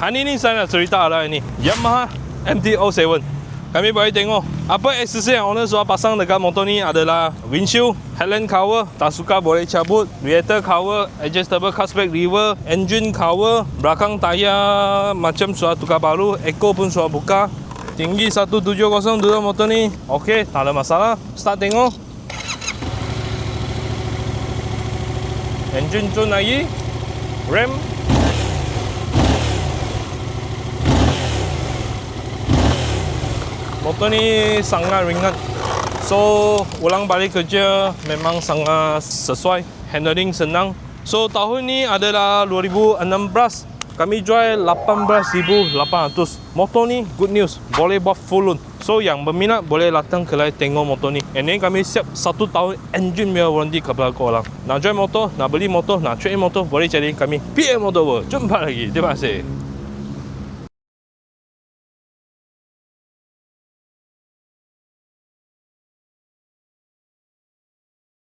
Hari ni saya nak cerita adalah ini Yamaha MT-07. Kami boleh tengok apa aksesoris yang owner sudah pasang dekat motor ni adalah windshield, headlamp cover, tak suka boleh cabut, radiator cover, adjustable cashback lever, engine cover, belakang tayar macam sudah tukar baru, eco pun sudah buka. Tinggi 170 dulu motor ni. Okey, tak ada masalah. Start tengok. Engine tune lagi. Rem. Motor ni sangat ringan. So, ulang balik kerja memang sangat sesuai. Handling senang. So, tahun ni adalah 2016. Kami jual 18,800. Motor ni good news, boleh buat full loan. So yang berminat boleh datang kedai tengok motor ni. And then kami siap 1 tahun engine punya warranty kepada korang. Nak jual motor, nak beli motor, nak trade in motor, boleh cari kami PM Motor World. Jumpa lagi. Terima kasih.